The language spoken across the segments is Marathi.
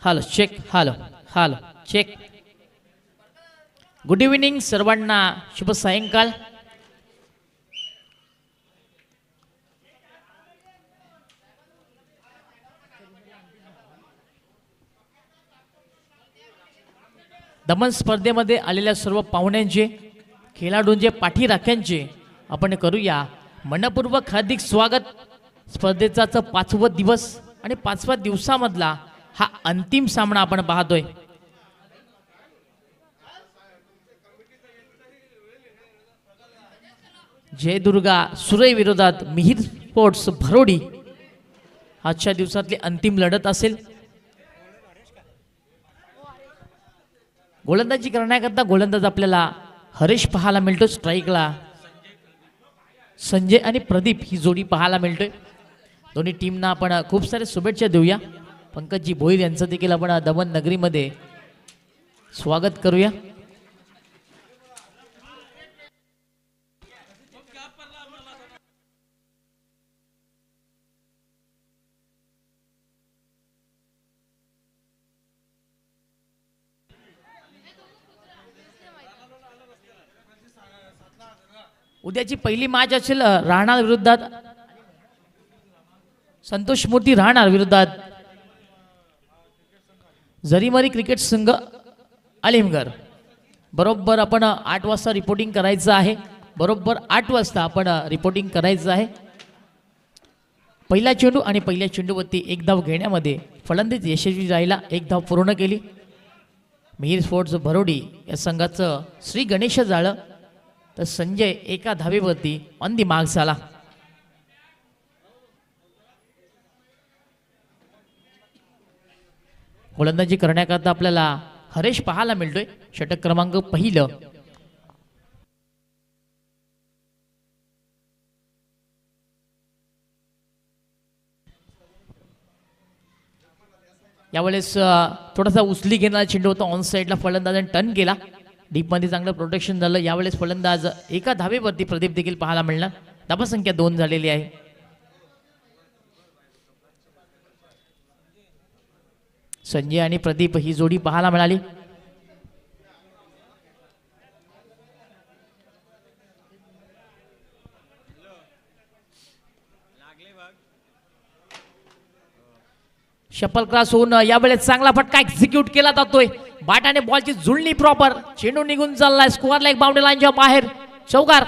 Hello check. Hello hello check. Good evening सर्वांना. शुभ सायंकाळ. दमन स्पर्धेमध्ये आलेल्या सर्व पाहुण्यांचे, खेळाडूंचे, पाठीराख्यांचे आपण करूया मनपूर्वक हार्दिक स्वागत. स्पर्धेचा 5वा दिवस आणि 5व्या दिवसामधला हा अंतिम सामना आपण पाहतोय. जयदुर्गा सुरई विरोधात मिहिर स्पोर्ट्स भरोडी आजच्या दिवसातली अंतिम लढत असेल. गोलंदाजी करण्याकरता गोलंदाज आपल्याला हरेश पाहायला मिळतो. स्ट्राईकला संजय आणि प्रदीप ही जोडी पाहायला मिळतोय. दोन्ही टीमना आपण खूप सारे शुभेच्छा देऊया. पंकजी भोईर यांचं देखील आपण दमन नगरीमध्ये स्वागत करूया. उद्याची पहिली मॅच असेल राहणार विरुद्धात संतोष मूर्ती राहणार विरुद्धात जरीमरी क्रिकेट संघ अलिमगड. बरोबर आपण 8 वाजता रिपोर्टिंग करायचं आहे. बरोबर 8 वाजता आपण रिपोर्टिंग करायचं आहे. पहिला चेंडू आणि पहिल्या चेंडूवरती एक धाव घेण्यामध्ये फलंदाज यशस्वी राहिला. एक धाव पूर्ण केली. मिहिर स्पोर्ट्स भरोडी या संघाचं श्री गणेश जाळं, तर संजय एका धावेवरती ऑन दी मार्क झाला. गोलंदाजी करण्याकरता आपल्याला हरेश पाहायला मिळतोय. षटक क्रमांक पहिलं. यावेळेस थोडासा उचली घेणारा चेंडू होता. ऑन साईडला फलंदाजाने टर्न केला. डीपमध्ये चांगलं प्रोटेक्शन झालं. यावेळेस फलंदाज एका धावेवरती प्रदीप देखील पाहायला मिळणार. धावसंख्या 2 झालेली आहे. संजय आणि प्रदीप ही जोडी पाहायला मिळाली. शफल क्रॉस होऊन यावेळेस चांगला फटका एक्झिक्यूट केला जातोय. बाटाने बॉलची जुळणी प्रॉपर. चेंडू निघून चाललाय. स्कोअरला एक बाउंड्री लाईनच्या बाहेर. चौकार.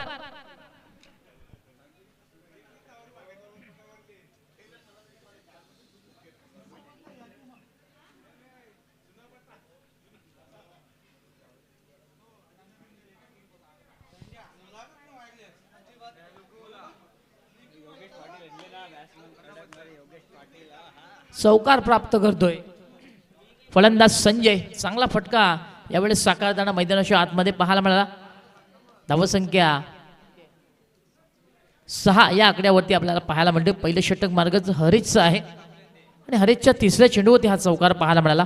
चौकार प्राप्त करतोय फलंदाज संजय. चांगला फटका यावेळेस साकारताना मैदानाच्या आतमध्ये पाहायला मिळाला. धावसंख्या 6 या आकड्यावरती आपल्याला पाहायला मिळते. पहिलं षटक मार्गच हरीशचं आहे आणि हरीशच्या तिसऱ्या चेंडूवरती हा चौकार पाहायला मिळाला.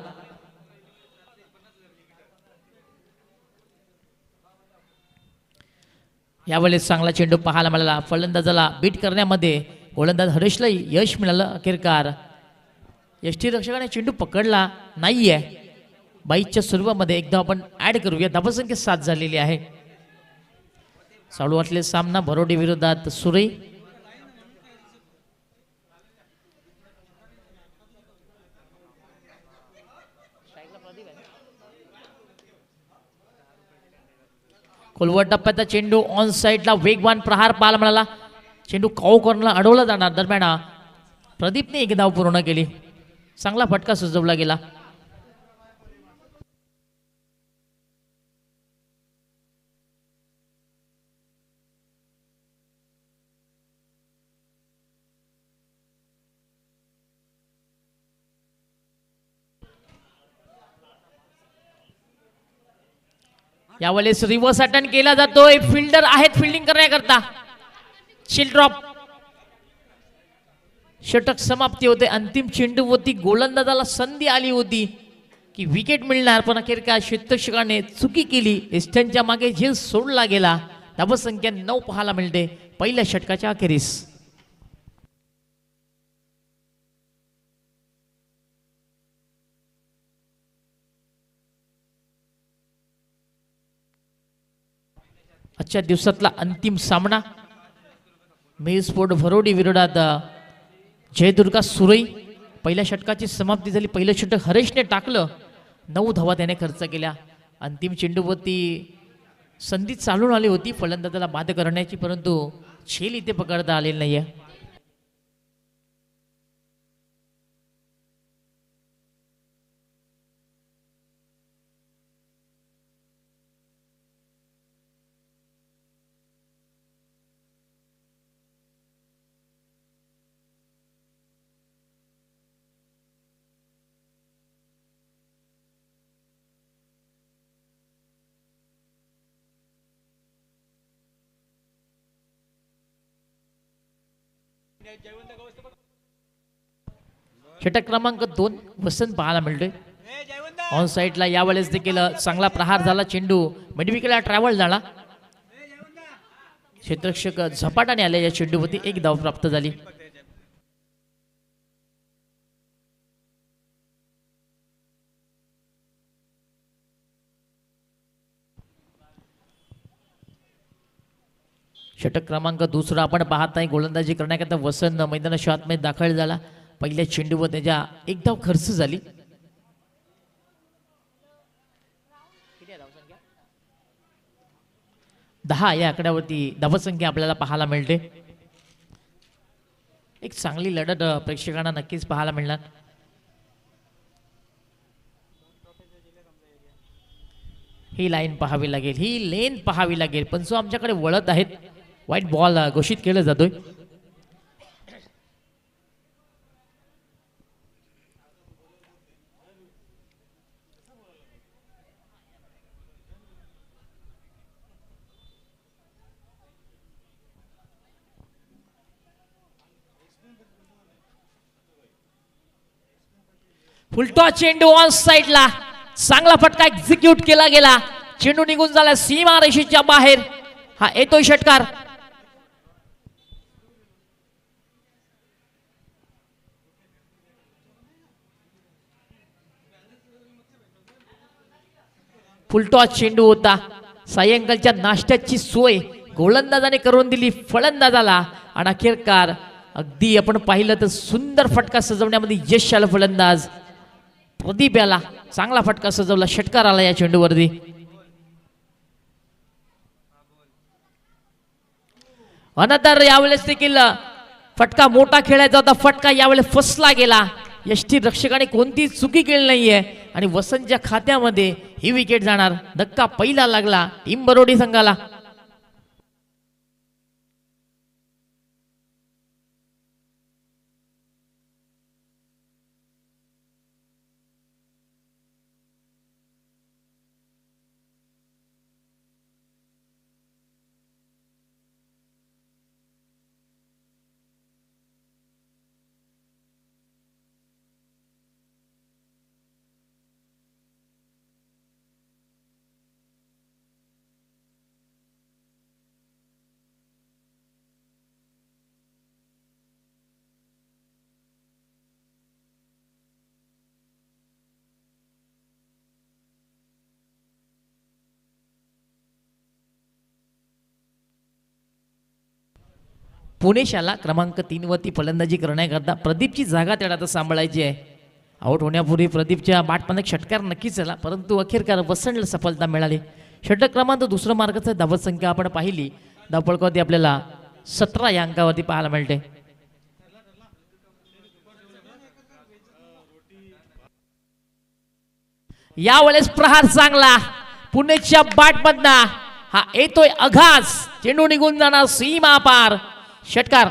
यावेळेस चांगला चेंडू पाहायला मिळाला. फलंदाजाला बीट करण्यामध्ये गोलंदाज हरीशला यश मिळालं. अखेरकार यष्टीरक्षकाने चेंडू पकडला नाहीये. 22च्या सुरुवातीमध्ये एकदा आपण ऍड करूया. धावसंख्या 7 झालेली आहे. चालू असलेला सामना भरोडी विरोधात सुरई. खोलवर टप्प्याचा चेंडू ऑन साईडला वेगवान प्रहार पाहायला मिळाला. चेंडू काऊ कॉर्नरला अडवला जाणार. दरम्यान प्रदीपने एक धाव पूर्ण केली. चांगला फटका सुचवला गेला. यावेळेस रिव्हर्स अटेम्प्ट केला जातोय. फिल्डर आहेत फिल्डिंग करण्याकरता. Shield drop. षटक समाप्ती होते. अंतिम चेंडूवरती गोलंदाजाला संधी आली होती की विकेट मिळणार, पण अखेर काय क्षेत्ररक्षकाने चुकी केली. एस्टनच्या मागे झेल सोडला गेला. धावसंख्या 9 पाहायला मिळते पहिल्या षटकाच्या अखेरीस. आजच्या दिवसातला अंतिम सामना मेल स्पोर्ट भरोडी विरोधात जयदुर्गा सुरई. पहिल्या षटकाची समाप्ती झाली. पहिलं षटक हरेशने टाकलं, 9 धावा त्याने खर्च केल्या. अंतिम चेंडूवरती संधी चालून आली होती फलंदाजाला बाद करण्याची, परंतु झेल इथे पकडता आलेली नाहीये. षटक क्रमांक 2 वसंत पाहायला मिळतोय. ऑन साईडला यावेळेस देखील चांगला प्रहार झाला. चेंडू मिडविकेटला ट्रॅव्हल झाला. क्षेत्ररक्षक झपाट्याने आले. या चेंडूवरती 1 धाव प्राप्त झाली. षटक क्रमांक 2 आपण पाहत नाही. गोलंदाजी करण्याकरता वसंत मैदानाच्या आतमध्ये दाखल झाला. पहिल्या चेंडूवर त्याच्या 1 धाव खर्च झाली. दहा या आकड्यावरती धावसंख्या आपल्याला पाहायला मिळते. एक चांगली लढत प्रेक्षकांना नक्कीच पाहायला मिळणार. ही लाईन पाहावी लागेल, ही लेन पाहावी लागेल. पण जो आमच्याकडे वळत आहेत, व्हाईट बॉल घोषित केला जातोय. फुलटॉस चेंडू ऑन साइडला, चांगला फटका एक्झिक्यूट केला गेला. चेंडू निघून झाला सीमा रेषेच्या बाहेर. हा येतोय षटकार. फुलटॉस चेंडू होता. सायंकाळच्या नाश्त्याची सोय गोलंदाजाने करून दिली फलंदाजाला, आणि अखेरकार अगदी आपण पाहिलं तर सुंदर फटका सजवण्यामध्ये यश आलं. फलंदाज प्रदीप याला चांगला फटका सजवला. षटकार आला या चेंडूवरती. अनंतर यावेळेस देखील फटका मोठा खेळायचा होता. फटका यावेळेस फसला गेला. यष्टी रक्षकाने कोणती चुकी केली नाहीये आणि वसंतच्या खात्यामध्ये ही विकेट जाणार. धक्का पहिला लागला टीम बरोडी संघाला. पुणेशाला क्रमांक 3 वरती फलंदाजी करण्याकरता प्रदीपची जागा त्याला आता सांभाळायची आहे. आउट होण्यापूर्वी प्रदीपच्या बाटपाने षटकार नक्कीच झाला, परंतु अखेरकार वसंतला सफलता मिळाली. षटक क्रमांक 2 मार्गाचा धावसंख्या आपण पाहिली. धावफलकावरती आपल्याला 17 या अंकावरती पाहायला मिळते. यावेळेस प्रहार चांगला पुणेच्या बॅटमधना. हा येतोय अघास. चेंडू निघून जाणार सीमा पार. षटकार.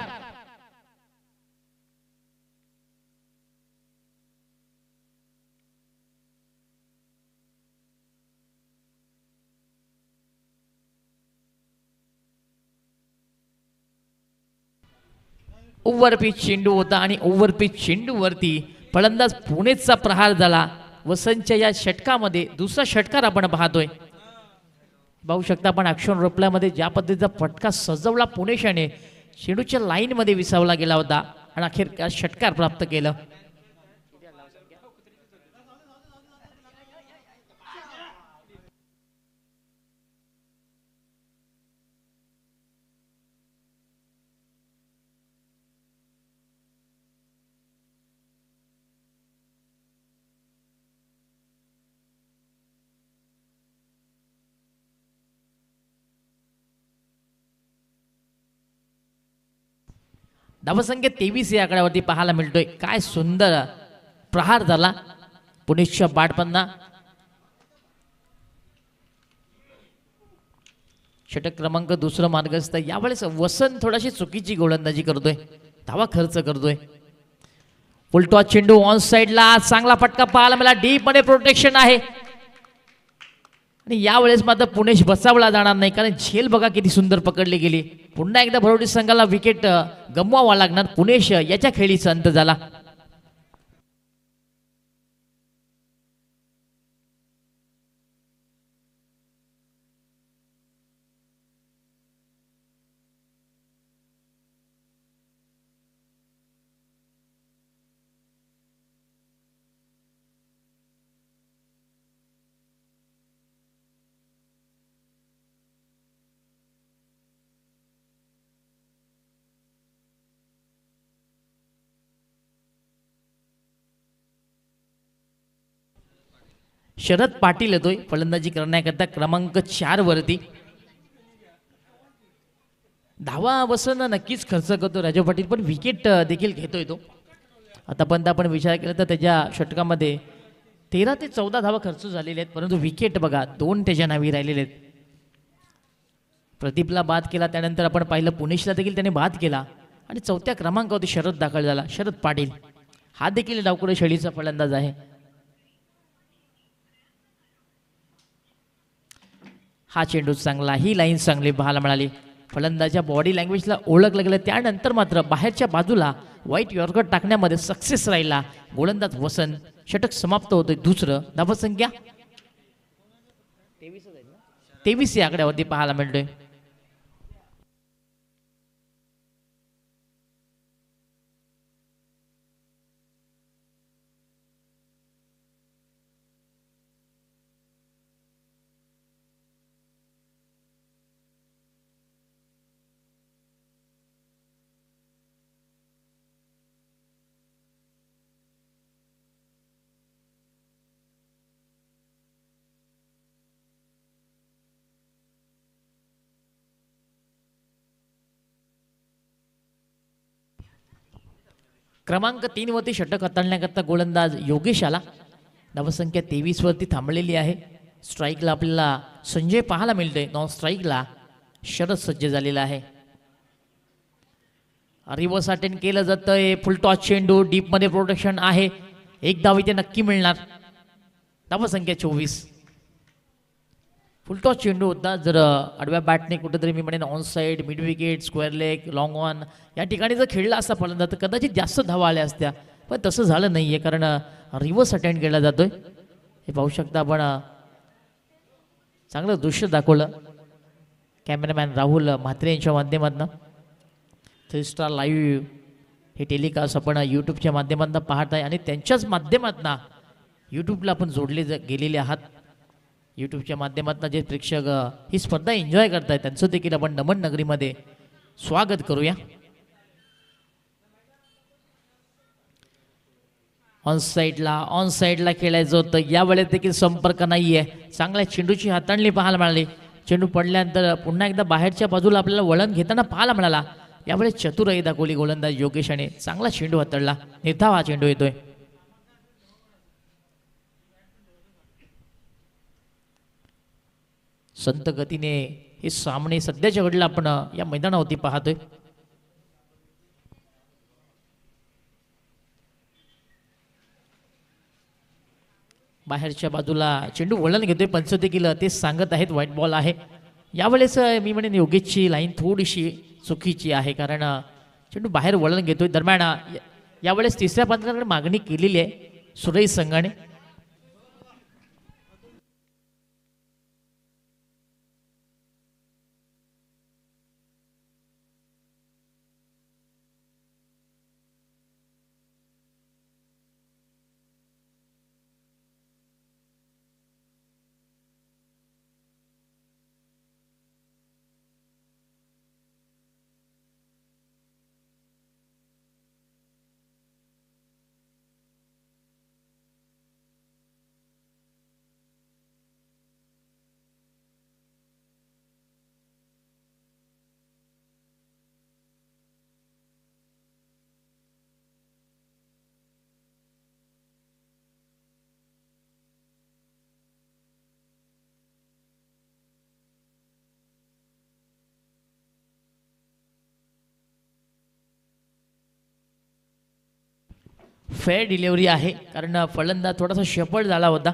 ओव्हरपिच चेंडू होता आणि ओव्हरपिच चेंडूवरती फलंदाज पुणेचा प्रहार झाला. वसंतच्या या षटकामध्ये दुसरा षटकार आपण पाहतोय. पाहू शकता आपण ॲक्शन रोपल्यामध्ये ज्या पद्धतीचा फटका सजवला पुणेशाने, चेंडूच्या लाईन मध्ये विसावला गेला होता आणि अखेर षटकार प्राप्त केलं. धावसंख्या 23 या आकड्यावरती पाहायला मिळतोय. काय सुंदर प्रहार झाला पुणेशच्या बाटपन्ना. षटक क्रमांक दुसरं मार्गस्थ. यावेळेस वसंत थोडाशी चुकीची गोलंदाजी करतोय, धावा खर्च करतोय. फुलटॉस चेंडू ऑन साइडला, चांगला फटका पाहायला मला. डीप मध्ये प्रोटेक्शन आहे आणि यावेळेस मात्र पुणेश बचावला जाणार नाही, कारण झेल बघा किती सुंदर पकडली गेली. पुन्हा एकदा भरोडी संघाला विकेट गमवावा लागणार. पुणेश याच्या खेळीचा अंत झाला. शरद पाटील येतोय फलंदाजी करण्याकरता क्रमांक 4 वरती. धावा वसन नक्कीच खर्च करतो राजू पाटील, पण विकेट देखील घेतोय तो. आतापर्यंत आपण विचार केला तर त्याच्या षटकामध्ये 13 ते 14 धावा खर्च झालेले आहेत, परंतु विकेट बघा 2 त्याच्या नावी राहिलेले आहेत. प्रदीपला बाद केला, त्यानंतर आपण पाहिलं पुणेशला देखील त्याने बाद केला आणि 4थ्या क्रमांकावरती शरद दाखल झाला. शरद पाटील हा देखील डावकुरे शैलीचा फलंदाज आहे. हा चेंडू चांगला, ही लाईन चांगली पाहायला मिळाली. फलंदाच्या बॉडी लँग्वेजला ओळखलं गेलं, त्यानंतर मात्र बाहेरच्या बाजूला व्हाईट यॉर्कर टाकण्यामध्ये सक्सेस राहिला गोलंदाज वसंत. षटक समाप्त होतोय दुसरं. धावसंख्या 23 या आकड्यावरती पाहायला मिळतोय. क्रमांक 3 वरती षटक हाताळण्याकरता गोलंदाज योगेश आला. धावसंख्या 23 वरती थांबलेली आहे. स्ट्राईकला आपल्याला संजय पाहायला मिळतोय. नॉन स्ट्राईकला शरद सज्ज झालेला आहे. रिव्हर्स अटेंड केलं जातंय. फुल टॉस चेंडू, डीप मध्ये प्रोटेक्शन आहे. एक धाव इथे नक्की मिळणार. धावसंख्या 24. फुलटॉस चेंडू होता. जर आडव्या बॅटने कुठेतरी मी म्हणेन on side, mid wicket, square leg, long on या ठिकाणी जर खेळला असता फलंदाज तर कदाचित जास्त धावा आल्या असत्या, पण तसं झालं नाही आहे, कारण रिव्हर्स अटेंड केला जातोय. हे पाहू शकता आपण. चांगलं दृश्य दाखवलं कॅमेरामॅन राहुल म्हात्रे यांच्या माध्यमातून. 3 स्टार लाईव्ह हे टेलिकास्ट आपण यूट्यूबच्या माध्यमातून पाहत आहे आणि त्यांच्याच माध्यमातून यूट्यूबला आपण जोडले गेलेले आहात. यूट्यूबच्या माध्यमातून जे प्रेक्षक ही स्पर्धा एन्जॉय करतायत त्यांचं देखील आपण नमन नगरीमध्ये स्वागत करूया. ऑन साईडला खेळायचं होतं. यावेळेस देखील संपर्क नाहीये. चांगल्या चेंडूची हाताळणी पाहायला मिळाली. चेंडू पडल्यानंतर पुन्हा एकदा बाहेरच्या बाजूला आपल्याला वळण घेताना पाहायला मिळाला. यावेळेस चतुराई दाखवली गोलंदाज योगेशाने. चांगला चेंडू हाताळला. निर्धाव हा चेंडू येतोय. संत गतीने हे सामने सध्याच्या घडीला आपण या मैदानावरती पाहतोय. बाहेरच्या बाजूला चेंडू वळण घेतोय. पंच देखील ते सांगत आहेत व्हाईट बॉल आहे. यावेळेस मी म्हणेन योगेशची लाईन थोडीशी चुकीची आहे, कारण चेंडू बाहेर वळण घेतोय. दरम्यान यावेळेस तिसऱ्या पंचाकडे मागणी केलेली आहे सुरेश संघाने. फेअर डिलिव्हरी आहे, कारण फलंदाज थोडासा शेपट झाला होता.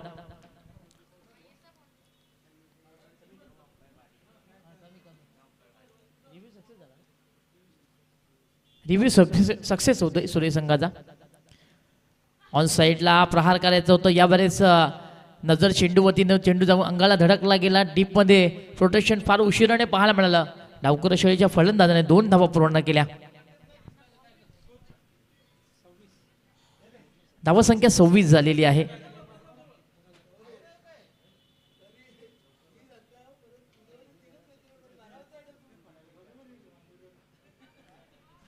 रिव्ह्यू सक्सेस होतोय सूर्य संघाचा. ऑन साईडला प्रहार करायचा होता, यावेळेस नजर चेंडूवतीनं चेंडू जाऊन अंगाला धडकला गेला. डीपमध्ये प्रोटेक्शन फार उशिराने पाहायला मिळालं. डावकर शैलीच्या फलंदाजाने 2 धावा पूर्ण केल्या. धावसंख्या 26 झालेली आहे.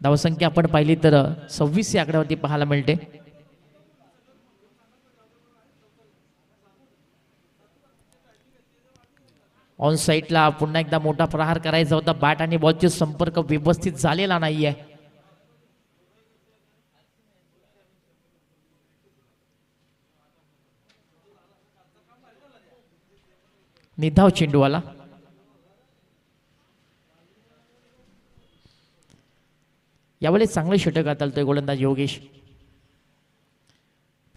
धावसंख्या आपण पाहिली तर 26 या आकड्यावरती पाहायला मिळते. ऑन साईडला पुन्हा एकदा मोठा प्रहार करायचा होता. बॅट आणि बॉलचे संपर्क व्यवस्थित झालेला नाहीये. निधाव चेंडूवाला. यावेळेस चांगले षटक हाताळतोय गोलंदाज योगेश.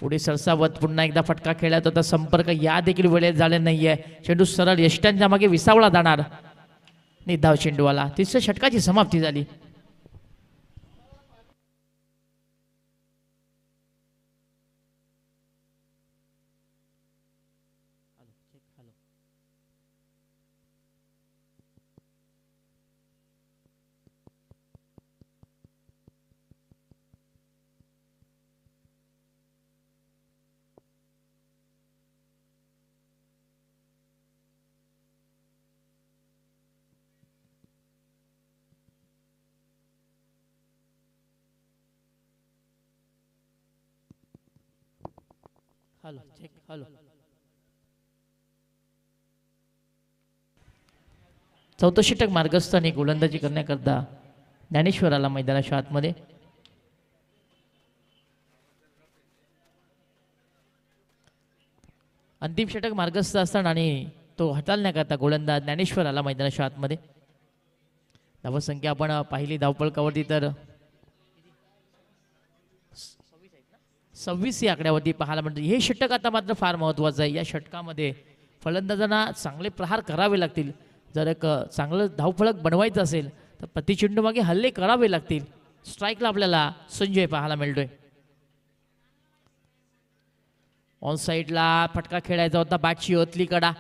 पुढे सरसावत पुन्हा एकदा फटका खेळत होता. संपर्क या देखील वेळेत झाले नाहीये. चेंडू सरळ यष्टांच्या मागे विसावला जाणार. निधाव चेंडूवाला. तिसऱ्या षटकाची समाप्ती झाली. Hello check. हॅलो. चौथं षटक मार्गस्थ आणि गोलंदाजी करण्याकरता ज्ञानेश्वराला मैदानाच्या आतमध्ये. अंतिम षटक मार्गस्थ असताना आणि तो हाताळण्याकरता गोलंदाज ज्ञानेश्वराला मैदानाच्या आतमध्ये. धावसंख्या आपण पाहिली धावपळकावरती तर 26 या आकड्यावरती पाहायला मिळते. हे षटक आता मात्र फार महत्त्वाचं आहे. या षटकामध्ये फलंदाजांना चांगले प्रहार करावे लागतील. जर एक चांगलं धावफलक बनवायचं असेल तर प्रतिचेंडू मागे हल्ले करावे लागतील. स्ट्राईकला आपल्याला संजय पाहायला मिळतोय. ऑन साईडला फटका खेळायचा होता. बॅटची अतली कडा.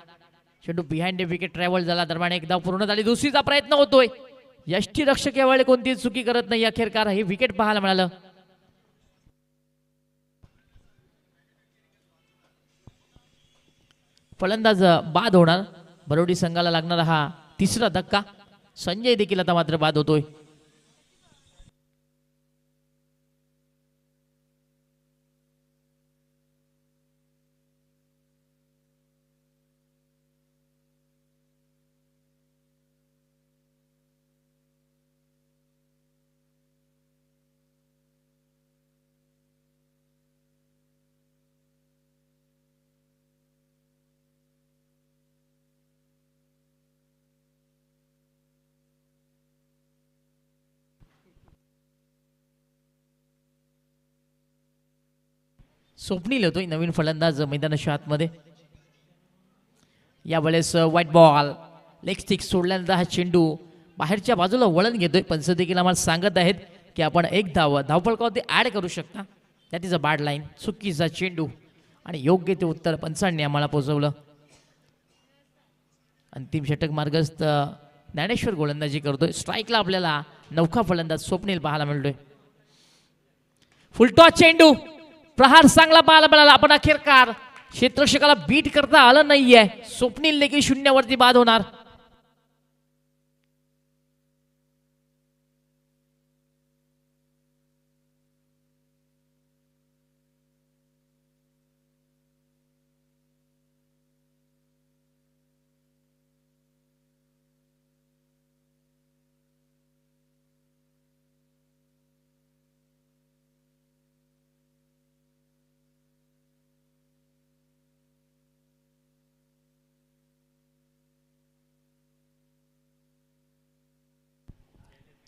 चेंडू बिहाइंड द विकेट ट्रॅव्हल झाला. दरम्यान एक धाव पूर्ण झाली. दुसरीचा प्रयत्न होतोय. यष्टीरक्षक यावेळी कोणतीही चुकी करत नाही. अखेरकार हे विकेट पाहायला मिळालं. फलंदाज बाद होणार. बरोडी संघाला लागणारा हा तिसरा धक्का. संजय देखील आता मात्र बाद होतोय. स्वप्नील होतोय नवीन फलंदाज मैदानाच्या आतमध्ये. यावेळेस व्हाईट बॉल. लेग स्टिक सोडल्यानंतर हा चेंडू बाहेरच्या बाजूला वळण घेतोय. पंच देखील आम्हाला सांगत आहेत की आपण एक धावपळकावरती ॲड करू शकता. That is a bad line. चुकीचा चेंडू आणि योग्य ते उत्तर पंचांनी आम्हाला पोहोचवलं. अंतिम षटक मार्गस्थ ज्ञानेश्वर गोलंदाजी करतोय. स्ट्राईकला आपल्याला नौका फलंदाज स्वप्नील पाहायला मिळतोय. फुलटॉस चेंडू. प्रहार चांगला पाहायला मिळाला. आपण अखेरकार क्षेत्ररक्षकाला बीट करता आलं नाहीये. स्वप्नील देखील शून्यावरती बाद होणार.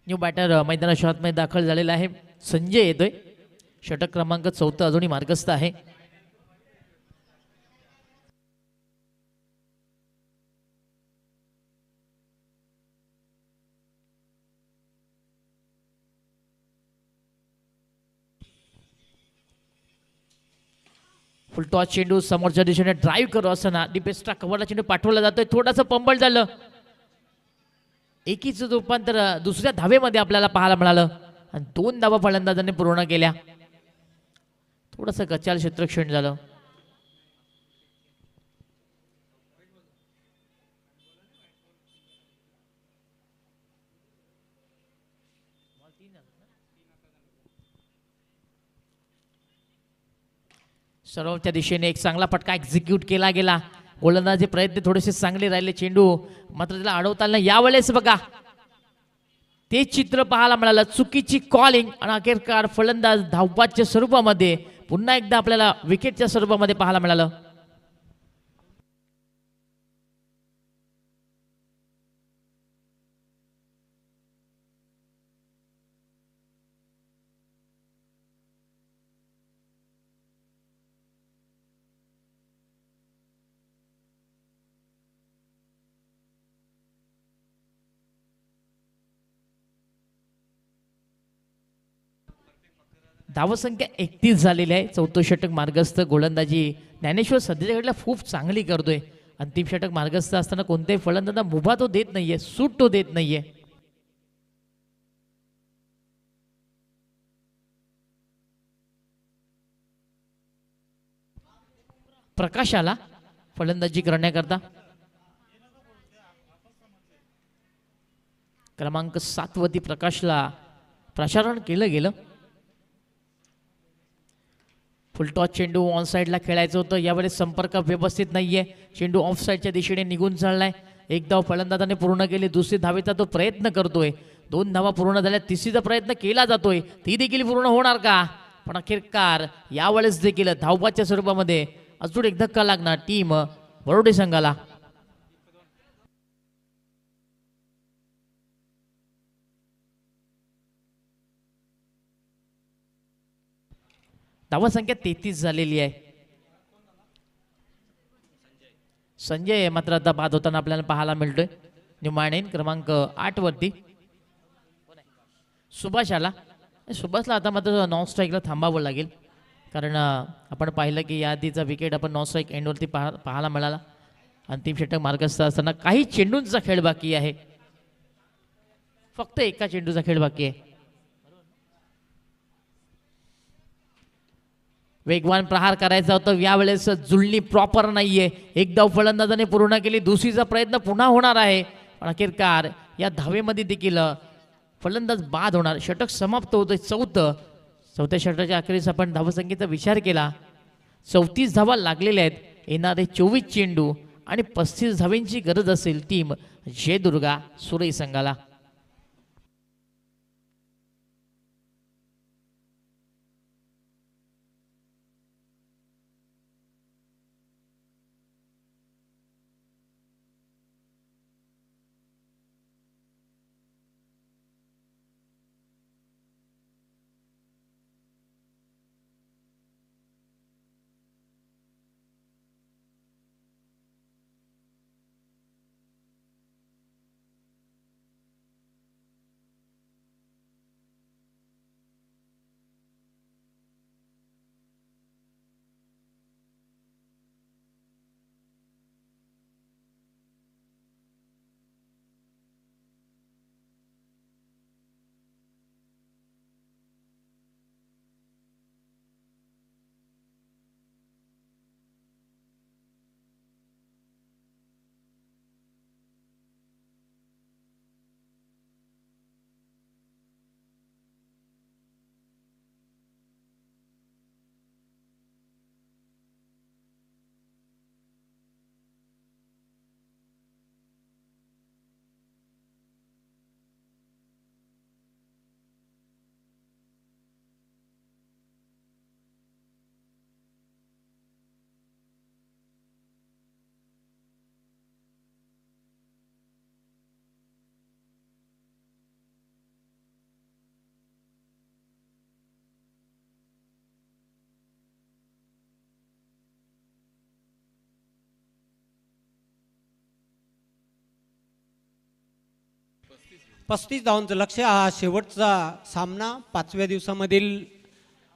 न्यू बॅटर मैदानाच्या आतमध्ये दाखल झालेला आहे. संजय येतोय. षटक क्रमांक 4 अजूनही मार्गस्थ आहे. फुलटॉस चेंडू समोरच्या दिशेने ड्राईव्ह करू असताना डिफेन्सच्या कव्हरला चेंडू पाठवला जातोय. थोडासा पंबल झालं. एकीच रूपांतर दुसऱ्या धावेमध्ये आपल्याला पाहायला मिळालं आणि 2 धावा फलंदाजांनी पूर्ण केल्या. थोडंसं गचाल क्षेत्रक्षण झालं. सर्वच्या दिशेने एक चांगला फटका एक्झिक्यूट केला गेला. गोलंदाजी प्रयत्न थोडेसे चांगले राहिले. चेंडू मात्र त्याला अडवताना यावेळेस बघा ते चित्र पाहायला मिळालं. चुकीची कॉलिंग आणि अखेरकार फलंदाज धावबादच्या स्वरूपामध्ये पुन्हा एकदा आपल्याला विकेटच्या स्वरूपामध्ये पाहायला मिळालं. धावसंख्या 31 झालेली आहे. चौथं षटक मार्गस्थ. गोलंदाजी ज्ञानेश्वर सध्याच्या घडीला खूप चांगली करतोय. अंतिम षटक मार्गस्थ असताना कोणत्याही फलंदाजांना मुभा तो देत नाहीये, सूट तो देत नाहीये. प्रकाशाला फलंदाजी करण्याकरता क्रमांक 7 वरती प्रकाशला प्रसारण केलं गेलं. फुलटॉस चेंडू ऑन साईडला खेळायचं होतं. यावेळेस संपर्क व्यवस्थित नाहीये. चेंडू ऑफ साईडच्या दिशेने निघून चाललाय. एक धाव फलंदाजाने पूर्ण केली. दुसरी धावेचा तो प्रयत्न करतोय. 2 धावा पूर्ण झाल्या. तिसरीचा प्रयत्न केला जातोय. ती देखील पूर्ण होणार का? पण अखेरकार यावेळेस देखील धावबादच्या स्वरूपामध्ये अजून एक धक्का लागणार टीम बरोडे संघाला. धावा संख्या 33 झालेली आहे. संजय मात्र आता बाद होताना आपल्याला पाहायला मिळतोय. न्यूमॅन क्रमांक 8 वरती सुभाष आला. सुभाषला आता मात्र नॉन स्ट्राईकला थांबावं लागेल. कारण आपण पाहिलं की या आधीचा विकेट आपण नॉन स्ट्राईक एंडवरती पाहायला मिळाला. अंतिम षटक मार्गस्थ असताना काही चेंडूंचा खेळ बाकी आहे. फक्त एका चेंडूचा खेळ बाकी आहे. वेगवान प्रहार करायचा होता. यावेळेस जुळणी प्रॉपर नाहीये. एक धाव फलंदाजाने पूर्ण केली. दुसरीचा प्रयत्न पुन्हा होणार आहे. पण अखेरकार या धावेमध्ये देखील फलंदाज बाद होणार. षटक समाप्त होतोय. चौथ्या षटकाच्या अखेरीस आपण धावसंख्येचा विचार केला. 34 धावा लागलेल्या आहेत. येणारे 24 चेंडू आणि 35 धावेंची गरज असेल टीम जयदुर्गा सुरई संघाला. 35 धावांचं लक्ष्य. हा शेवटचा सामना 5व्या दिवसामधील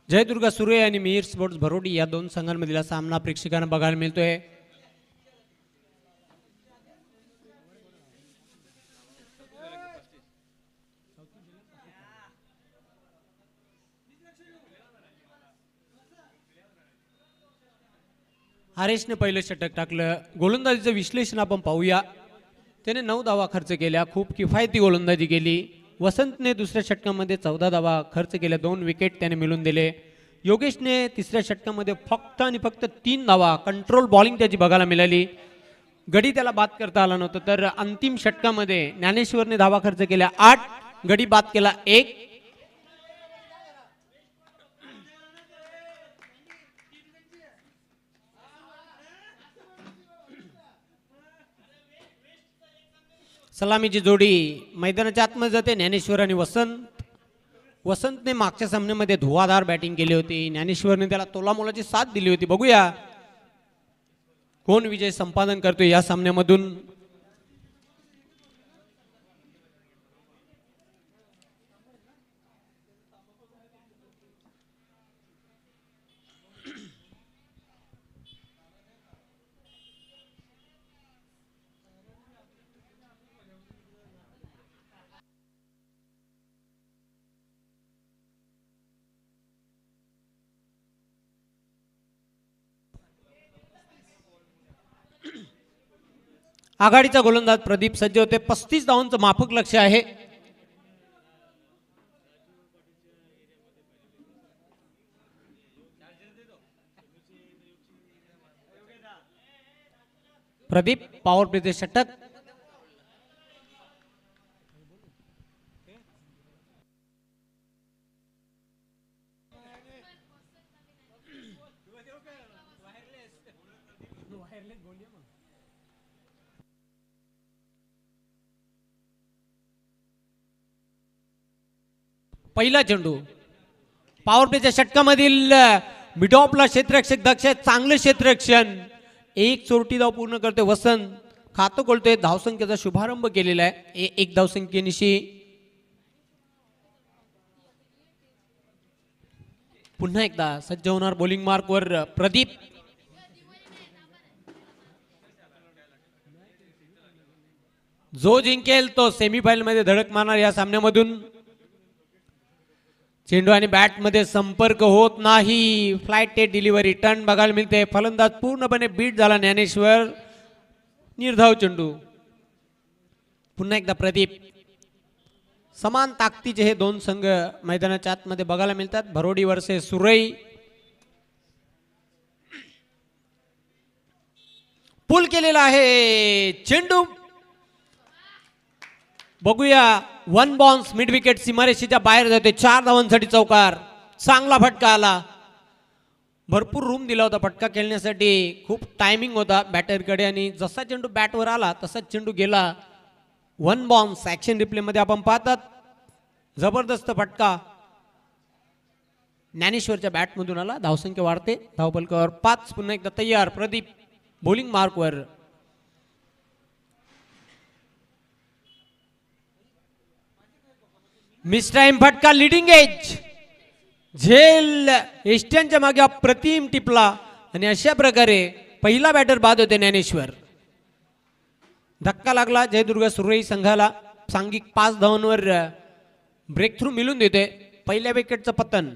जयदुर्गा सुरे आणि मिहीर स्पोर्ट्स भरोडी या दोन संघांमधील हा सामना प्रेक्षकांना बघायला मिळतोय. हरेशने पहिलं षटक टाकलं. गोलंदाजीचं विश्लेषण आपण पाहूया. त्याने 9 धावा खर्च केल्या, खूप किफायती गोलंदाजी केली. वसंतने दुसऱ्या षटकामध्ये 14 धावा खर्च केल्या, 2 विकेट त्याने मिळवून दिले. योगेशने तिसऱ्या षटकामध्ये फक्त आणि फक्त 3 धावा, कंट्रोल बॉलिंग त्याची बघायला मिळाली. गडी त्याला बाद करता आला नव्हता. तर अंतिम षटकामध्ये ज्ञानेश्वरने धावा खर्च केल्या 8, गडी बाद केला 1. सलामीची जोडी मैदानाच्या आतमध्ये जाते. ज्ञानेश्वर आणि वसंत. वसंतने मागच्या सामन्यामध्ये धुवाधार बॅटिंग केली होती. ज्ञानेश्वरने त्याला तोलामोलाची साथ दिली होती. बघूया कोण विजय संपादन करतोय या सामन्यामधून. आघाडीचा गोलंदाज प्रदीप सज्ज होते. 35 धावांचं माफक लक्ष्य आहे. प्रदीप पॉवर प्लेचे षटक. पहिला चेंडू पॉवर प्लेच्या षटकामधील मिडॉपला क्षेत्ररक्षक दक्ष, चांगलं क्षेत्ररक्षण. एक चोरटी धाव पूर्ण करते वसंत. खातं खोलतोय. धावसंख्येचा शुभारंभ केलेला आहे. एक धावसंख्येनिशी पुन्हा एकदा सज्ज होणार बॉलिंग मार्कवर प्रदीप. जो जिंकेल तो सेमीफायनल मध्ये धडक मारणार या सामन्यामधून. चेंडू आणि बॅट मध्ये संपर्क होत नाही. फ्लाइट टेट डिलिव्हरी टर्न बघायला मिळते. फलंदाज पूर्णपणे बीट झाला ज्ञानेश्वर. निर्धाव चेंडू. पुन्हा एकदा प्रदीप. समान ताकदीचे हे दोन संघ मैदानाच्या आतमध्ये बघायला मिळतात. भरोडी वर्सेस सुरई. पुल केलेला आहे चेंडू. बघूया. 1 बाउन्स मिड विकेट सीमारेषेच्या बाहेर जाते. 4 धावांसाठी चौकार. चांगला फटका आला. भरपूर रूम दिला होता फटका खेळण्यासाठी. खूप टायमिंग होता बॅटरकडे आणि जसा चेंडू बॅटवर आला तसाच चेंडू गेला. 1 बाउन्स ऍक्शन रिप्ले मध्ये आपण पाहतात. जबरदस्त फटका ज्ञानेश्वरच्या बॅटमधून आला. धावसंख्या वाढते. धावफलकावर 5. पुन्हा एकदा तयार प्रदीप बॉलिंग मार्कवर. मिस टाइम फटका. लिडिंग एज झेल एस्ट्यांच्या मागे अप्रतिम टिपला आणि अशा प्रकारे पहिला बॅटर बाद होते ज्ञानेश्वर. धक्का लागला जयदुर्गा सुरई संघाला. सांघिक 5 धावांवर ब्रेक थ्रू मिळून देते. पहिल्या विकेटचं पतन.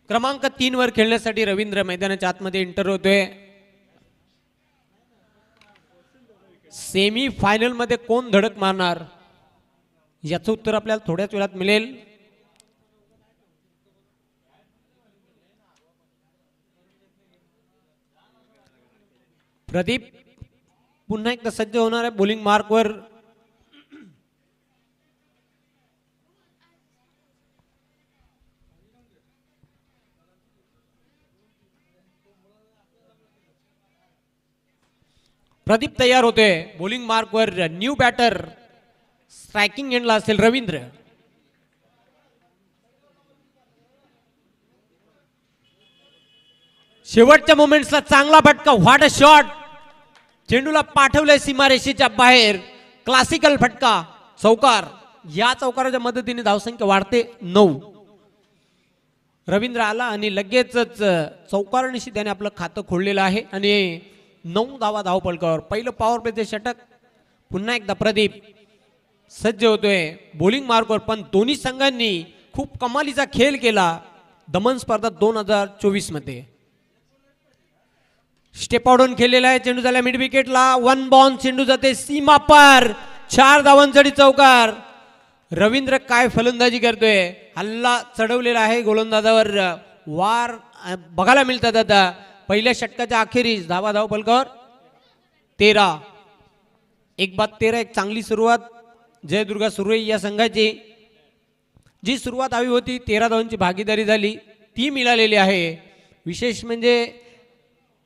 क्रमांक 3 वर खेळण्यासाठी रवींद्र मैदानाच्या आतमध्ये एंटर होतोय. सेमी फायनल मध्ये कोण धडक मारणार याचं उत्तर आपल्याला थोड्याच वेळात मिळेल. प्रदीप पुन्हा एकदा सज्ज होणार आहे बॉलिंग मार्कवर. प्रदीप तयार होते बॉलिंग मार्कवर. न्यू बॅटर स्ट्रायकिंग एंडला असेल रवींद्र. शेवटच्या मोमेंट्सला चांगला फटका, व्हॉट अ शॉट. चेंडूला पाठवलंय सीमारेषेच्या बाहेर, क्लासिकल फटका, चौकार. या चौकाराच्या मदतीने धावसंख्या वाढते 9. रवींद्र आला आणि लगेचच चौकारानिशी त्याने आपलं खातं खोललेलं आहे आणि 9 धावा धावपलकावर. पहिलं पॉवर प्लेचे षटक. पुन्हा एकदा प्रदीप सज्ज होतोय बॉलिंग मार्कवर. पण दोन्ही संघांनी खूप कमालीचा खेळ केला दमन स्पर्धा 2024 मध्ये. स्टेप आउट खेळलेला आहे. चेंडू झाला मिड विकेटला. 1 बॉल. चेंडू जाते सीमा पार. 4 धावांसाठी चौकार. रवींद्र काय फलंदाजी करतोय. हल्ला चढवलेला आहे गोलंदाजावर. वार बघायला मिळतात आता. पहिल्या षटकाच्या अखेरीस धावा धावपलकावर 13. 1-13. एक चांगली सुरुवात जयदुर्गा सुर्वे या संघाची. जी सुरुवात हवी होती 13 धावांची भागीदारी झाली ती मिळालेली आहे. विशेष म्हणजे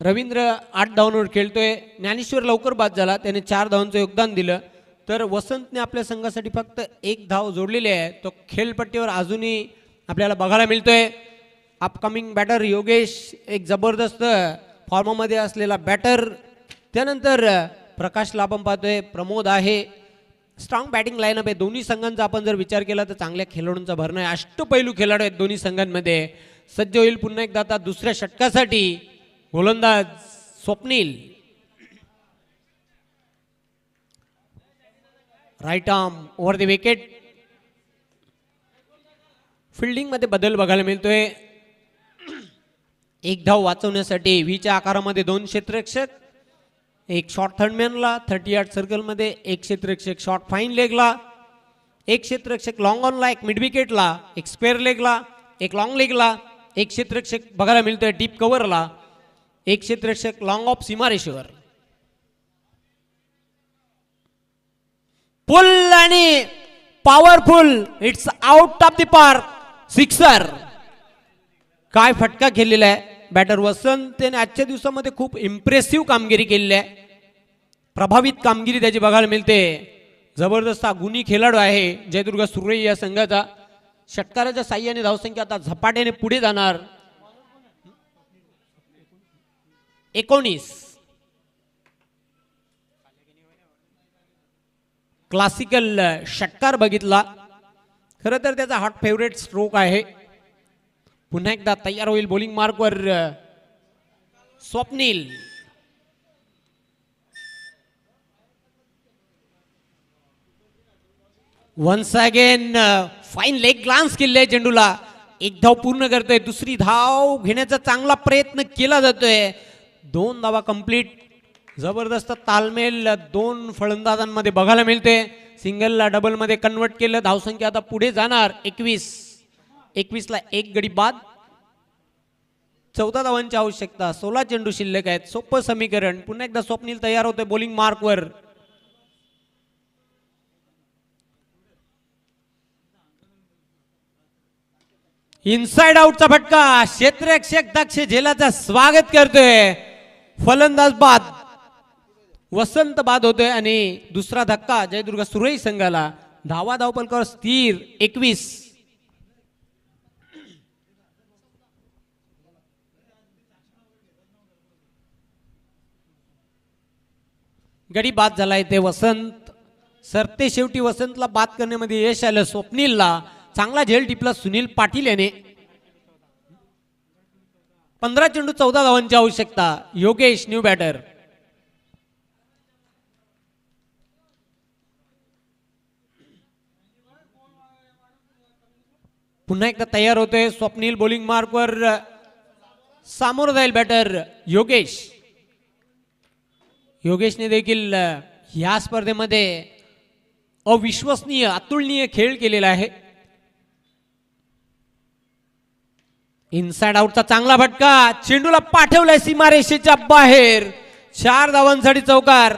रवींद्र 8 धावांवर खेळतोय. ज्ञानेश्वर लवकर बाद झाला, त्याने 4 धावांचं योगदान दिलं. तर वसंतने आपल्या संघासाठी फक्त 1 धाव जोडलेली आहे. तो खेळपट्टीवर अजूनही आपल्याला बघायला मिळतोय. अपकमिंग बॅटर योगेश एक जबरदस्त फॉर्ममध्ये असलेला बॅटर. त्यानंतर प्रकाशला आपण पाहतोय. प्रमोद आहे. स्ट्रॉंग बॅटिंग लाईनअप आहे दोन्ही संघांचा. आपण जर विचार केला तर चांगल्या खेळाडूंचा भरणा आहे. अष्टपैलू खेळाडू आहेत दोन्ही संघांमध्ये. सज्ज होईल पुन्हा एकदा आता दुसऱ्या षटकासाठी गोलंदाज Swapnil. Right arm over the wicket. Fielding मध्ये बदल बघायला मिळतोय. 1 धाव वाचवण्यासाठी व्हीच्या आकारामध्ये 2 क्षेत्ररक्षक. एक शॉर्ट थर्डमॅनला 30 यार्ड सर्कलमध्ये, एक क्षेत्ररक्षक शॉर्ट फाईन लेगला, एक क्षेत्ररक्षक लॉंग ऑनला, एक मिड विकेटला, एक स्क्वेअर लेगला, एक लॉंग लेगला, एक क्षेत्ररक्षक बघायला मिळतोय डीप कव्हरला, एक क्षेत्ररक्षक लॉंग ऑफ सीमारेषेवर. पुल आणि powerful. It's out of the park. Sixer. काय फटका खेळलेला आहे बॅटर वसंत. त्याने आजच्या दिवसामध्ये खूप इम्प्रेसिव्ह कामगिरी केलेली आहे. प्रभावित कामगिरी त्याची बघायला मिळते. जबरदस्त गुणी खेळाडू आहे जयदुर्गा सुर्वे या संघाचा. षटकाराच्या साह्याने धावसंख्या आता झपाट्याने पुढे जाणार. 19. क्लासिकल षटकार बघितला. खरं तर त्याचा हॉट फेवरेट स्ट्रोक आहे. पुन्हा एकदा तयार होईल बॉलिंग मार्कवर Swapnil. Once again fine leg glance केले चेंडूला. 1 धाव पूर्ण करतोय. दुसरी धाव घेण्याचा चांगला प्रयत्न केला जातोय. 2 धावा कंप्लीट. जबरदस्त तालमेल 2 फलंदाजांमध्ये बघायला मिळते. सिंगलला डबल मध्ये कन्वर्ट केलं. धावसंख्या आता पुढे जाणार 21 ला 1 गडी बाद. 14 धावांची आवश्यकता. 16 चेंडू शिल्लक आहेत. सोपं समीकरण. पुन्हा एकदा स्वप्नील तयार होते बॉलिंग मार्कवर. इनसाइड आउटचा फटका. क्षेत्ररक्षक दक्ष झेलाचं स्वागत करतोय. फलंदाज बाद. वसंत बाद होतोय आणि दुसरा धक्का जयदुर्गा सुरई संघाला. धावा धावपलकावर स्थिर 21. गडी बाद झालाय ते वसंत. सरते शेवटी वसंतला बाद करण्यामध्ये यश आलं. स्वप्नीलला चांगला झेल टिपला सुनील पाटील याने. 15 चेंडू 14 धावांची आवश्यकता. Yogesh new batter. पुन्हा एकदा तयार होतोय स्वप्नील बॉलिंग मार्कवर. सामोर जाईल बॅटर योगेश. योगेशने देखील या स्पर्धेमध्ये अविश्वसनीय अतुलनीय खेळ केलेला आहे. इनसाइड आउटचा चांगला फटका. चेंडूला पाठवलाय सीमारेषेच्या बाहेर. 4 धावांसाठी चौकार.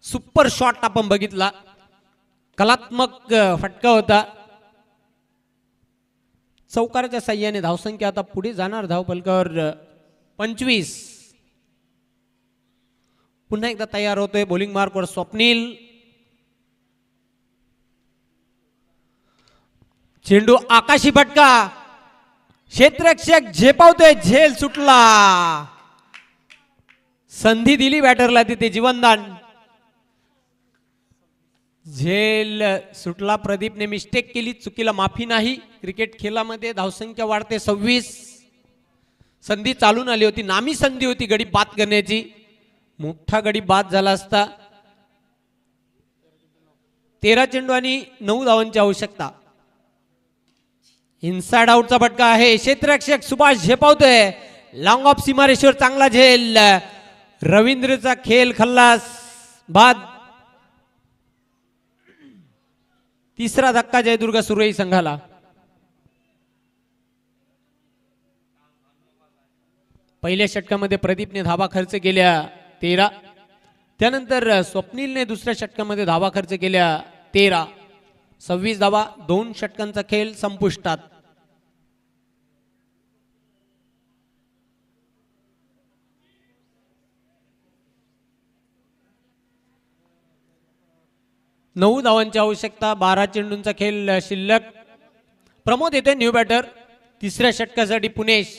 सुपर शॉट आपण बघितला. कलात्मक फटका होता. चौकाराच्या साह्याने धावसंख्या आता पुढे जाणार धावपलकावर 25. पुन्हा एकदा तयार होतोय बॉलिंग मार्कवर स्वप्नील. चेंडू आकाशी फटका. क्षेत्ररक्षक झेपावतोय, झेल सुटला. संधी दिली बॅटरला तिथे जीवनदान. झेल सुटला. प्रदीपने मिस्टेक केली, चुकीला माफी नाही. क्रिकेट खेळामध्ये धावसंख्या वाढते 26. संधी चालून आली होती, नामी संधी होती गडी बाद करण्याची. मोठा गडी बाद झाला असता. 13 चेंडू आणि 9 धावांची आवश्यकता. इनसाइड आउटचा फटका आहे. क्षेत्ररक्षक सुभाष झेपावतोय. लॉंग ऑफ सीमारेश्वर, चांगला झेल. रवींद्रचा खेळ खल्लास, बाद. तिसरा धक्का जयदुर्ग सुरई संघाला. पहिल्या षटकामध्ये प्रदीपने धावा खर्च केल्या 13. त्यानंतर स्वप्नीलने दुसऱ्या षटकामध्ये धावा खर्च केल्या 13. 26 धावा. 2 षटकांचा खेळ संपुष्टात. नऊ धावांची आवश्यकता. 12 चेंडूंचा खेळ शिल्लक. प्रमोद येते न्यू बॅटर. तिसऱ्या षटकासाठी पुणेश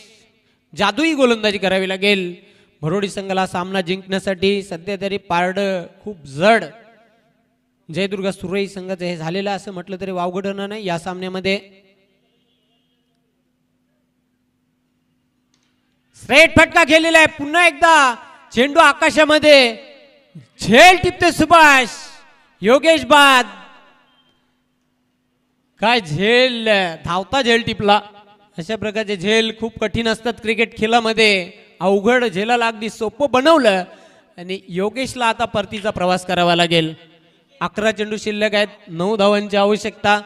जादुई गोलंदाजी करावी लागेल. भरोडी संघाला सामना जिंकण्यासाठी सध्या तरी पारड खूप जड जयदुर्ग सुरई संघाचं हे झालेलं असं म्हटलं तरी वावगं ठरणार नाही या सामन्यामध्ये. स्ट्रेट फटका खेळलेला आहे. पुन्हा एकदा चेंडू आकाशामध्ये. झेल टिपते सुभाष. योगेश बाद. काय झेल, धावता झेल टिपला. अशा प्रकारचे झेल खूप कठीण असतात क्रिकेट खेळामध्ये. अवघड झेलाला अगदी सोपं बनवलं आणि योगेशला आता परतीचा प्रवास करावा लागेल. 11 चेंडू शिल्लक आहेत. 9 धावांची आवश्यकता.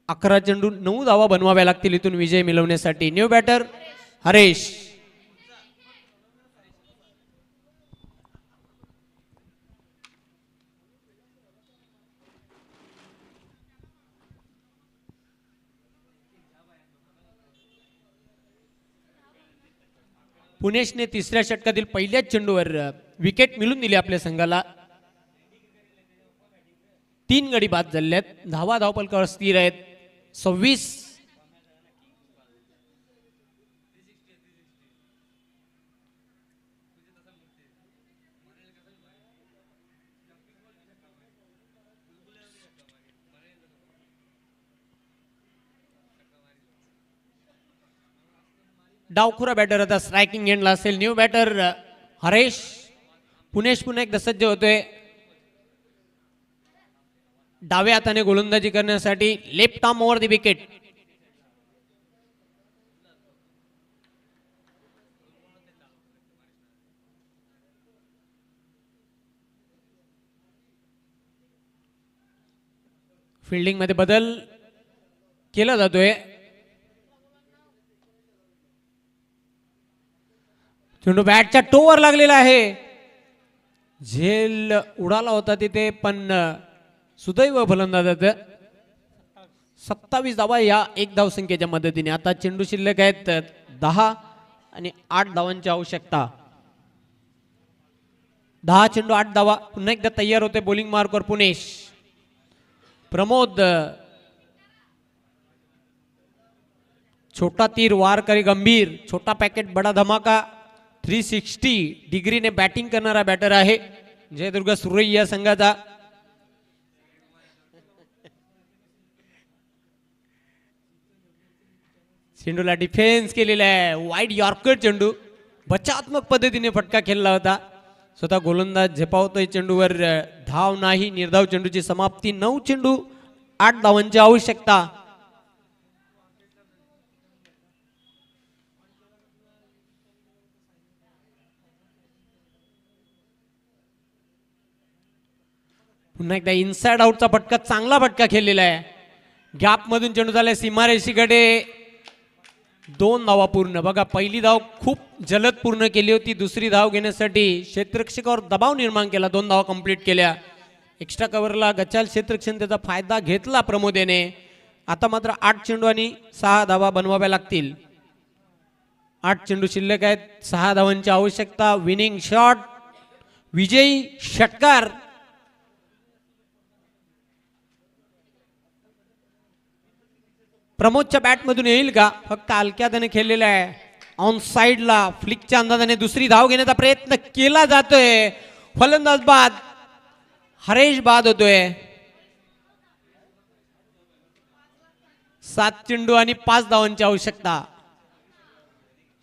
11 चेंडू 9 धावा बनवाव्या लागतील इथून विजय मिळवण्यासाठी. New batter Haresh. पुणेशने तिसऱ्या षटकातील पहिल्याच चेंडूवर विकेट मिळून दिली आपल्या संघाला. 3 गडी बाद झालेत. धावा धावपलकावर स्थिर आहेत 26. डावखुरा बॅटर आता स्ट्रायकिंग एंडला असेल. New batter Haresh. पुणेश पुन्हा एकदा सज्ज होतोय डाव्या हाताने गोलंदाजी करण्यासाठी. Left arm over the wicket. Fielding मध्ये बदल केला जातोय. चेंडू बॅटच्या टोवर लागलेला आहे. झेल उडाला होता तिथे पण सुदैव फलंदाजाचं. 27 धावा या 1 धावसंख्येच्या मदतीने. आता चेंडू शिल्लक आहेत 10 आणि 8 धावांची आवश्यकता. 10 चेंडू 8 धावा. पुन्हा एकदा तयार होते बॉलिंग मार्कवर पुणेश. प्रमोद. छोटा तीर वार करे गंभीर. छोटा पॅकेट बडा धमाका. 360 डिग्रीने बॅटिंग करणारा बॅटर आहे जयदुर्ग सुरई या संघाचा. चेंडूला डिफेन्स केलेला आहे. वाईड यॉर्कर चेंडू. बचावात्मक पद्धतीने फटका खेळला होता. स्वतः गोलंदाज झेपावतोय चेंडूवर. धाव नाही. निर्धाव चेंडूची समाप्ती. 9 चेंडू 8 धावांची आवश्यकता. पुन्हा एकदा इनसाइड आउटचा फटका. चांगला फटका खेळलेला आहे. गॅप मधून चेंडू झालाय सीमारेषेकडे. 2 धावा पूर्ण. बघा पहिली धाव खूप जलद पूर्ण केली होती. दुसरी धाव घेण्यासाठी क्षेत्ररक्षकावर दबाव निर्माण केला. 2 धावा कंप्लीट केल्या. एक्स्ट्रा कव्हरला गचाल क्षेत्ररक्षण त्याचा फायदा घेतला प्रमोद याने. आता मात्र 8 चेंडू आणि 6 धावा बनवाव्या लागतील. 8 चेंडू शिल्लक आहेत. 6 धावांची आवश्यकता. Winning shot. विजयी षटकार. प्रमोदच्या बॅटमधून येईल का? फक्त हलक्या त्याने खेळलेला आहे. ऑन साइडला फ्लिकच्या अंदाजाने दुसरी धाव घेण्याचा प्रयत्न केला जातोय. फलंदाज बाद, हरेश बाद होतोय. 7 चेंडू आणि 5 धावांची आवश्यकता.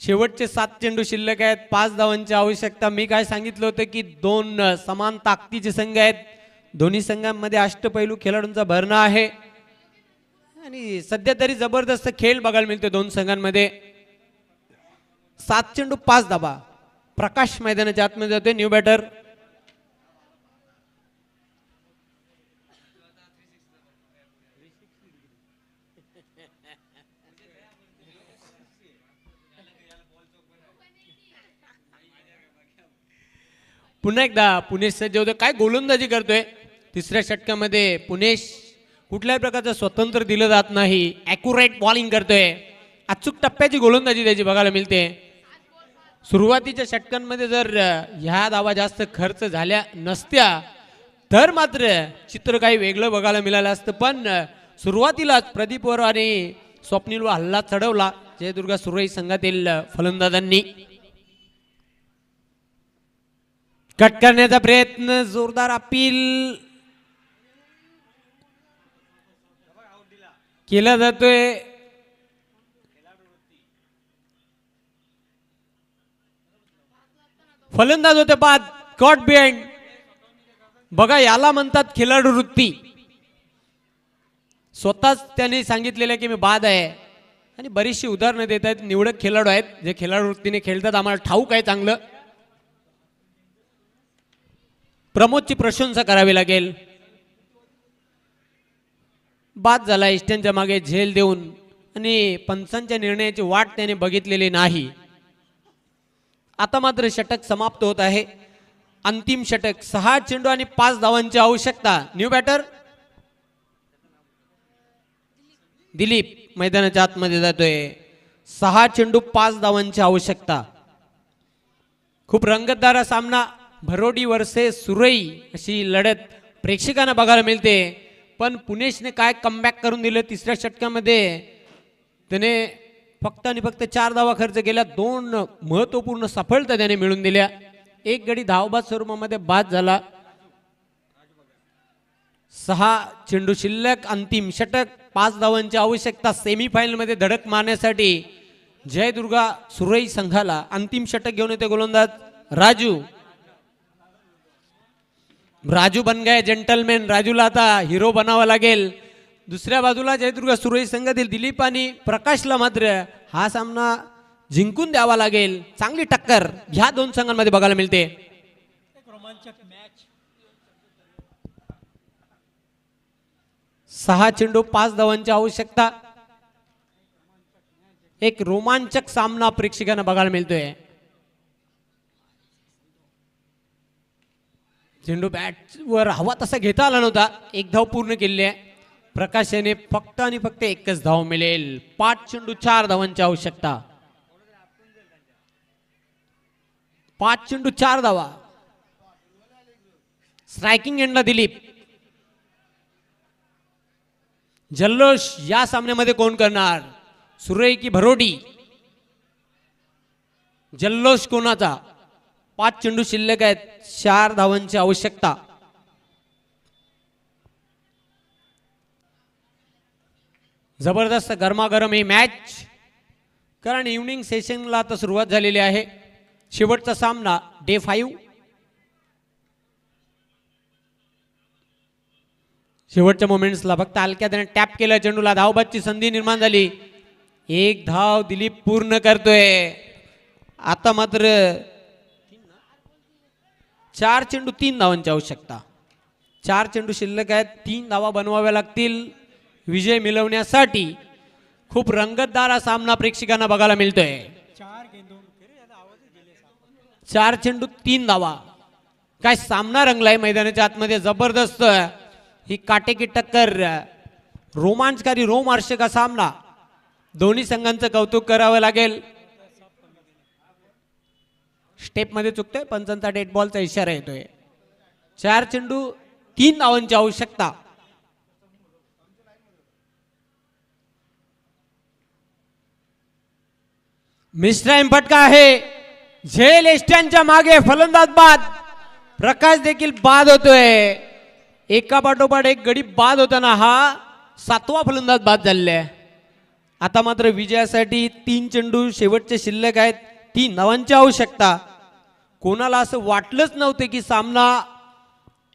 शेवटचे 7 चेंडू शिल्लक आहेत. 5 धावांची आवश्यकता. मी काय सांगितलं होतं की 2 समान ताकदीचे संघ आहेत. दोन्ही संघांमध्ये अष्टपैलू खेळाडूंचा भरणा आहे आणि सध्या तरी जबरदस्त खेळ बघायला मिळते दोन संघांमध्ये. 7 चेंडू 5 धावा. प्रकाश मैदानाच्या आतमध्ये जातोय. न्यू बॅटर पुन्हा एकदा पुणेश सज्ज होतो. काय गोलंदाजी करतोय. तिसऱ्या षटकामध्ये पुणेश कुठल्याही प्रकारचं स्वतंत्र दिलं जात नाही. ॲक्युरेट बॉलिंग करतोय. अचूक टप्प्याची गोलंदाजी त्याची बघायला मिळते. सुरुवातीच्या षटकांमध्ये जर ह्या धावा जास्त खर्च झाल्या नसत्या तर मात्र चित्र काही वेगळं बघायला मिळालं असतं. पण सुरुवातीलाच प्रदीप वर आणि स्वप्नीलवर हल्ला चढवला जयदुर्गा सुरई संघातील फलंदाजांनी. कट करण्याचा प्रयत्न, जोरदार अपील केला जातोय. फलंदाज होते बाद. Caught behind. बघा याला म्हणतात खेळाडू वृत्ती. स्वतःच त्यांनी सांगितलेलं की मी बाद आहे आणि बरीचशी उदाहरणं देत आहेत. निवडक खेळाडू आहेत जे खेळाडू वृत्तीने खेळतात. आम्हाला ठाऊक आहे चांगलं. प्रमोदची प्रशंसा करावी लागेल. बाद झाला इष्ट्यांच्या मागे झेल देऊन आणि पंचांच्या निर्णयाची वाट त्याने बघितलेली नाही. आता मात्र षटक समाप्त होत आहे. अंतिम षटक. 6 चेंडू आणि 5 धावांची आवश्यकता. न्यू बॅटर दिलीप मैदानाच्या आतमध्ये जातोय. 6 चेंडू 5 धावांची आवश्यकता. खूप रंगतदार सामना. भरोडी वर्सेस सुरई अशी लढत प्रेक्षकांना बघायला मिळते. पण पुणेशने काय कमबॅक करून दिलं. तिसऱ्या षटकामध्ये त्याने फक्त आणि फक्त 4 धावा खर्च केल्या. 2 महत्वपूर्ण सफलता त्याने मिळवून दिल्या. एक गडी धावबाद स्वरूपामध्ये बाद झाला. 6 चेंडू शिल्लक. अंतिम षटक. 5 धावांची आवश्यकता. सेमीफायनल मध्ये धडक मारण्यासाठी जयदुर्गा सुरई संघाला अंतिम षटक घेऊन येते गोलंदाज राजू बन गए जेंटलमॅन. राजूला आता हिरो बनावा लागेल. दुसऱ्या बाजूला जयदुर्गा सुरई संघातील दिलीप आणि प्रकाशला मात्र हा सामना जिंकून द्यावा लागेल. चांगली टक्कर ह्या दोन संघांमध्ये बघायला मिळते. रोमांचक मॅच. 6 चेंडू 5 धावांची आवश्यकता. एक रोमांचक सामना प्रेक्षकांना बघायला मिळतोय. चेंडू बॅट वर हवा तसा घेता आला नव्हता. 1 धाव पूर्ण केली आहे. प्रकाश याने फक्त आणि फक्त 1च धाव मिळेल. 5 चेंडू 4 धावांची आवश्यकता. 5 चेंडू 4 धावा. स्ट्रायकिंग एंडला दिलीप. जल्लोष या सामन्यामध्ये कोण करणार. सुरई की भरोडी. जल्लोष कोणाचा. 5 चेंडू शिल्लक आहेत. 4 धावांची आवश्यकता. जबरदस्त गरमागरम ही मॅच. कारण इव्हनिंग सेशनला आता सुरुवात झालेली आहे. शेवटचा सामना डे 5. शेवटच्या मोमेंट्सला फक्त हलक्या त्याने टॅप केलं. चेंडूला धावबादची संधी निर्माण झाली. 1 धाव दिलीप पूर्ण करतोय. आता मात्र 4 चेंडू 3 धावांची आवश्यकता. 4 चेंडू शिल्लक आहेत. 3 धावा बनवाव्या लागतील विजय मिळवण्यासाठी. खूप रंगतदार हा सामना प्रेक्षकांना बघायला मिळतोय. 4 चेंडू 3 धावा. काय सामना रंगलाय मैदानाच्या आतमध्ये. जबरदस्त ही काटेकी टक्कर. रोमांचकारी रोमहर्षक सामना. दोन्ही संघांचं कौतुक करावं लागेल. स्टेप मध्ये चुकतोय. पंचांचा डेड बॉलचा इशारा येतोय. 4 चेंडू 3 धावांची आवश्यकता. मिस्ट्राईम फटका आहे. झेल एस्ट्यांच्या मागे फलंदाज बाद. प्रकाश देखील बाद होतोय. एका पाठोपाठ एक गडी बाद होताना हा 7वा फलंदाज बाद झालेला आहे. आता मात्र विजयासाठी 3 चेंडू शेवटचे शिल्लक आहेत. 3 धावांची आवश्यकता. कोणाला असं वाटलंच नव्हतं की सामना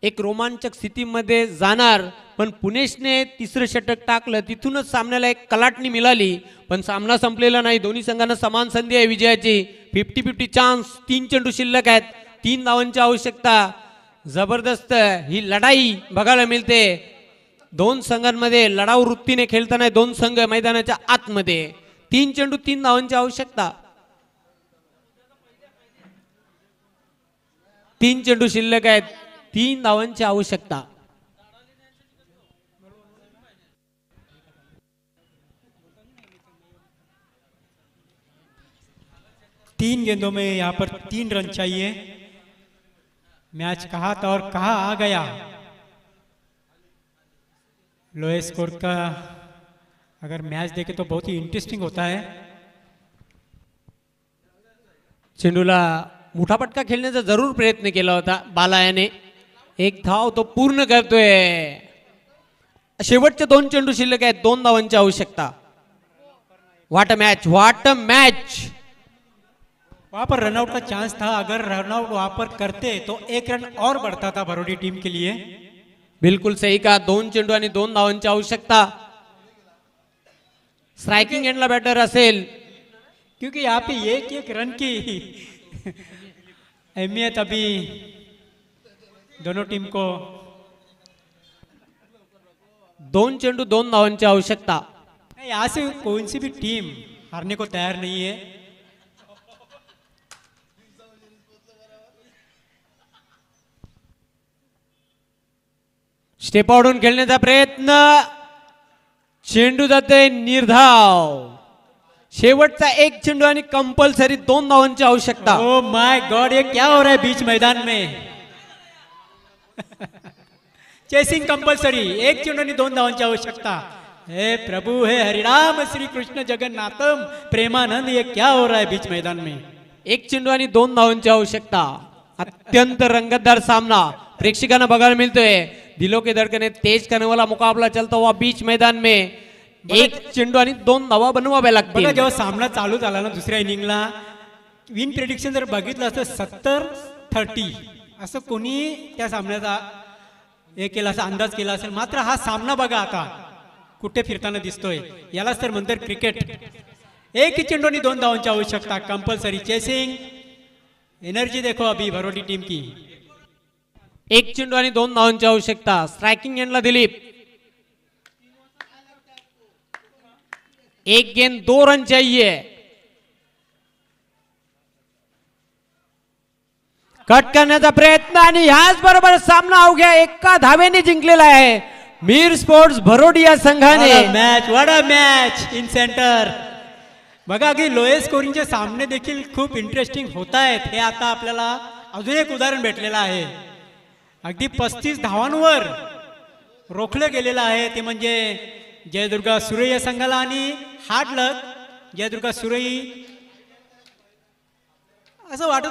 एक रोमांचक स्थितीमध्ये जाणार, पण पुणेशने तिसरं षटक टाकलं, तिथूनच सामन्याला एक कलाटणी मिळाली. पण सामना संपलेला नाही. दोन्ही संघांना समान संधी आहे विजयाची. 50-50 चान्स. 3 चेंडू शिल्लक आहेत. 3 धावांची आवश्यकता. जबरदस्त ही लढाई बघायला मिळते. 2 संघांमध्ये लढाऊ वृत्तीने खेळताना 2 संघ मैदानाच्या आतमध्ये. 3 चेंडू 3 धावांची आवश्यकता. 3 चेंडू शिल्लक आहेत. 3 धावांची आवश्यकता. तीन गेंदों में यहाँ पर 3 रन चाहिए. मैच कहाँ था और कहाँ आ गया. लोएस्ट स्कोर का अगर मैच देखे तो बहुत ही इंटरेस्टिंग होता है. चेंडूला मोठा पटका खेळण्याचा जरूर प्रयत्न केला होता बालायाने. एक धाव तो पूर्ण करतोय. शेवटचे 2 चेंडू शिल्लक आहेत. 2 धावांची आवश्यकता. What a match, what a match. वहाँ पर रनआउट का चांस था. अगर रनआउट वहाँ पर करते तो 1 रन और बढ़ता था भरोडी टीम के लिए. बिलकुल सही का. 2 चेंडू आणि 2 धावांची आवश्यकता. स्ट्रायकिंग एंडला बॅटर असेल. क्योंकि यहाँ पे एक रन की अहमियत अभी दोनों टीम को. 2 चेंडू 2 धावांची आवश्यकता. यहाँ से कौन सी भी टीम हारने को तैयार नहीं है. स्टेप आउटून खेळण्याचा प्रयत्न. चेंडू जाते निर्धाव. शेवटचा 1 चेंडू आणि कंपल्सरी 2 धावांची आवश्यकता. ओ माय गॉड, ये क्या हो रहा है बीच मैदान में. Chasing compulsory. 1 चेंडू आणि 2 धावांची आवश्यकता. हे प्रभु, हे हरिराम श्री कृष्ण जगन्नाथम प्रेमानंद, ये क्या हो रहा है बीच मैदान में. 1 चेंडू आणि 2 धावांची आवश्यकता. अत्यंत रंगतदार सामना प्रेक्षकांना बघायला मिळतोय. दिलों के धड़कने तेज करने वाला मुकाबला चलता हुआ बीच मैदान में. 1 चेंडू आणि 2 धावा बनवाव्या बघा, लागतील. जेव्हा सामना चालू झाला ना दुसऱ्या इनिंगला, विन प्रेडिक्शन जर बघितलं असतं 70-30 असं कोणी त्या सामन्याचा हे केला असा अंदाज केला असेल. मात्र हा सामना बघा आता कुठे फिरताना दिसतोय. यालाच तर म्हणतात क्रिकेट. 1 चेंडू आणि 2 धावांची आवश्यकता. Compulsory chasing. एनर्जी देखो अभी भरोडी टीम की. 1 चेंडू आणि 2 धावांची आवश्यकता. स्ट्रायकिंग एंडला दिलीप. 1 गेंद 2 रन चाहिए. कट करण्याचा प्रयत्न आणि ह्याच बरोबर सामना अवघ्या 1 धावेने जिंकलेला आहे मीर स्पोर्ट्स भरोडी या संघाने. What a match in centre. बघा की लोएस्ट स्कोरिंगचे सामने देखील खूप इंटरेस्टिंग होत आहेत. हे आता आपल्याला अजून एक उदाहरण भेटलेलं आहे. अगदी 35 धावांवर रोखलं गेलेलं आहे. ते म्हणजे जयदुर्गा सुरई या संघाला आणि हार्ड लक जयदुर्गा सुरई असं वाटत